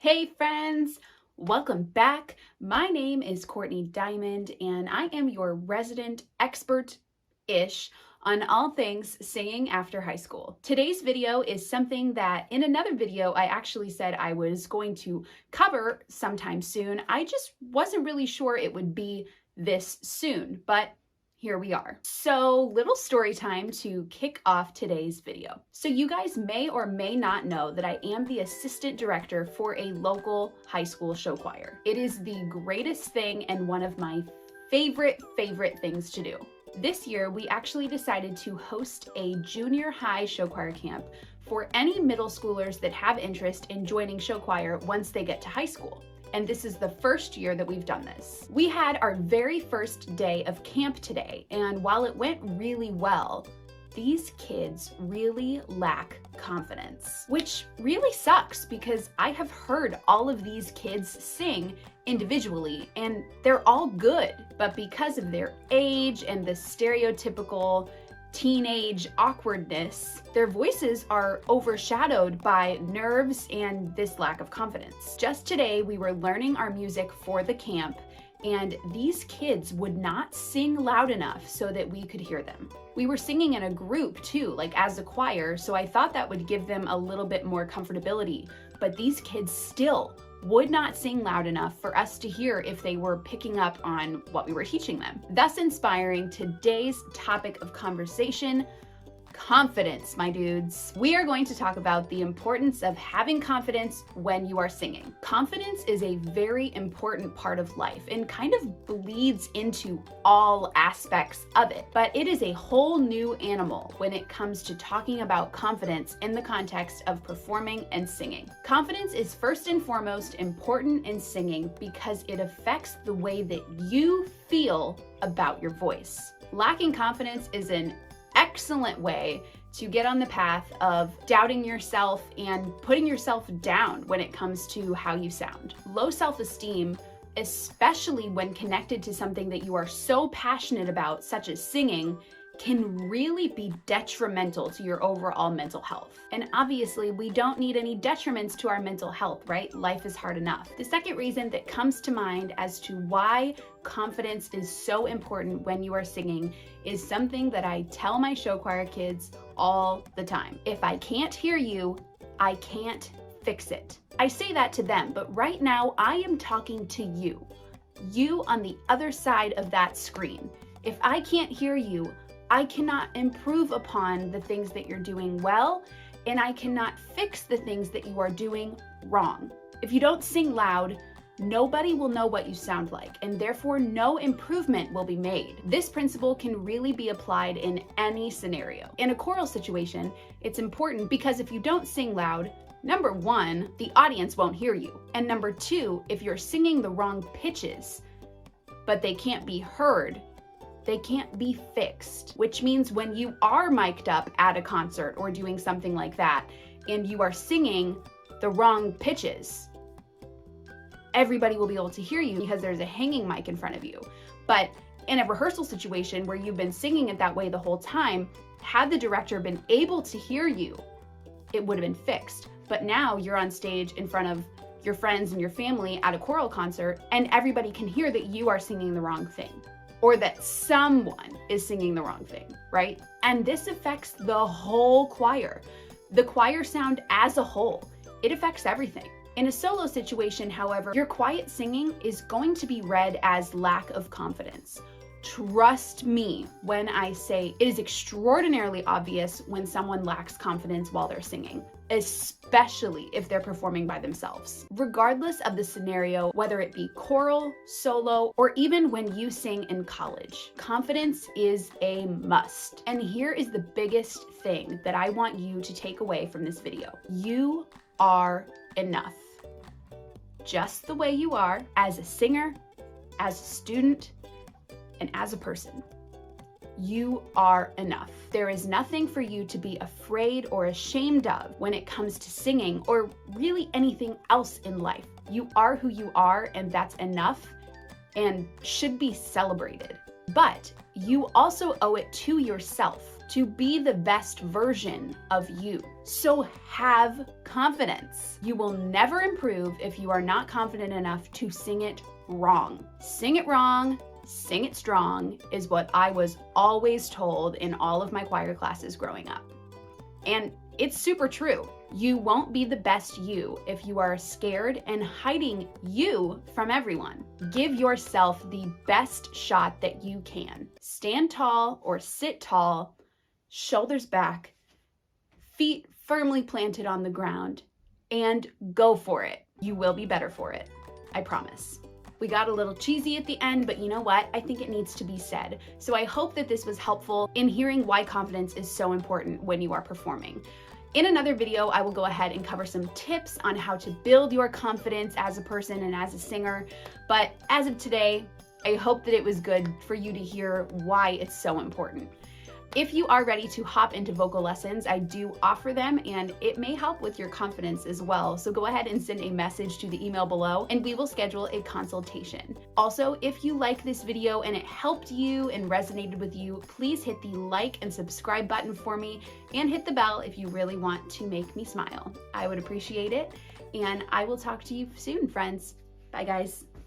Hey friends, welcome back. My name is Courtney Diamond and I am your resident expert-ish on all things singing after high school. Today's video is something that in another video I actually said I was going to cover sometime soon. I just wasn't really sure it would be this soon, but here we are. So, little story time to kick off today's video. So you guys may or may not know that I am the assistant director for a local high school show choir. It is the greatest thing and one of my favorite things to do. This year, we actually decided to host a junior high show choir camp for any middle schoolers that have interest in joining show choir once they get to high school. And this is the first year that we've done this. We had our very first day of camp today, and while it went really well, these kids really lack confidence, which really sucks because I have heard all of these kids sing individually and they're all good, but because of their age and the stereotypical teenage awkwardness, their voices are overshadowed by nerves and this lack of confidence. Just today, we were learning our music for the camp, and these kids would not sing loud enough so that we could hear them. We were singing in a group too, like as a choir, so I thought that would give them a little bit more comfortability, but these kids still would not sing loud enough for us to hear if they were picking up on what we were teaching them. Thus inspiring today's topic of conversation, confidence, my dudes. We are going to talk about the importance of having confidence when you are singing. Confidence is a very important part of life and kind of bleeds into all aspects of it, but it is a whole new animal when it comes to talking about confidence in the context of performing and singing. Confidence is first and foremost important in singing because it affects the way that you feel about your voice. Lacking confidence is an excellent way to get on the path of doubting yourself and putting yourself down when it comes to how you sound. Low self-esteem, especially when connected to something that you are so passionate about, such as singing, can really be detrimental to your overall mental health. And obviously, we don't need any detriments to our mental health, right? Life is hard enough. The second reason that comes to mind as to why confidence is so important when you are singing is something that I tell my show choir kids all the time. If I can't hear you, I can't fix it. I say that to them, but right now I am talking to you. You on the other side of that screen. If I can't hear you, I cannot improve upon the things that you're doing well, and I cannot fix the things that you are doing wrong. If you don't sing loud, nobody will know what you sound like, and therefore no improvement will be made. This principle can really be applied in any scenario. In a choral situation, it's important because if you don't sing loud, number one, the audience won't hear you. And number two, if you're singing the wrong pitches, but they can't be heard, they can't be fixed, which means when you are mic'd up at a concert or doing something like that, and you are singing the wrong pitches, everybody will be able to hear you because there's a hanging mic in front of you. But in a rehearsal situation where you've been singing it that way the whole time, had the director been able to hear you, it would have been fixed. But now you're on stage in front of your friends and your family at a choral concert, and everybody can hear that you are singing the wrong thing, or that someone is singing the wrong thing, right? And this affects the whole choir. The choir sound as a whole. It affects everything. In a solo situation, however, your quiet singing is going to be read as lack of confidence. Trust me when I say it is extraordinarily obvious when someone lacks confidence while they're singing, especially if they're performing by themselves. Regardless of the scenario, whether it be choral, solo, or even when you sing in college, confidence is a must. And here is the biggest thing that I want you to take away from this video. You are enough. Just the way you are, as a singer, as a student, and as a person. You are enough. There is nothing for you to be afraid or ashamed of when it comes to singing or really anything else in life. You are who you are, and that's enough and should be celebrated. But you also owe it to yourself to be the best version of you. So have confidence. You will never improve if you are not confident enough to sing it wrong. Sing it wrong, sing it strong is what I was always told in all of my choir classes growing up. And it's super true. You won't be the best you if you are scared and hiding you from everyone. Give yourself the best shot that you can. Stand tall or sit tall, shoulders back, feet firmly planted on the ground, and go for it. You will be better for it. I promise. We got a little cheesy at the end, but you know what? I think it needs to be said. So I hope that this was helpful in hearing why confidence is so important when you are performing. In another video, I will go ahead and cover some tips on how to build your confidence as a person and as a singer. But as of today, I hope that it was good for you to hear why it's so important. If you are ready to hop into vocal lessons, I do offer them, and it may help with your confidence as well. So go ahead and send a message to the email below and we will schedule a consultation. Also, if you like this video and it helped you and resonated with you, please hit the like and subscribe button for me and hit the bell if you really want to make me smile. I would appreciate it, and I will talk to you soon, friends. Bye, guys.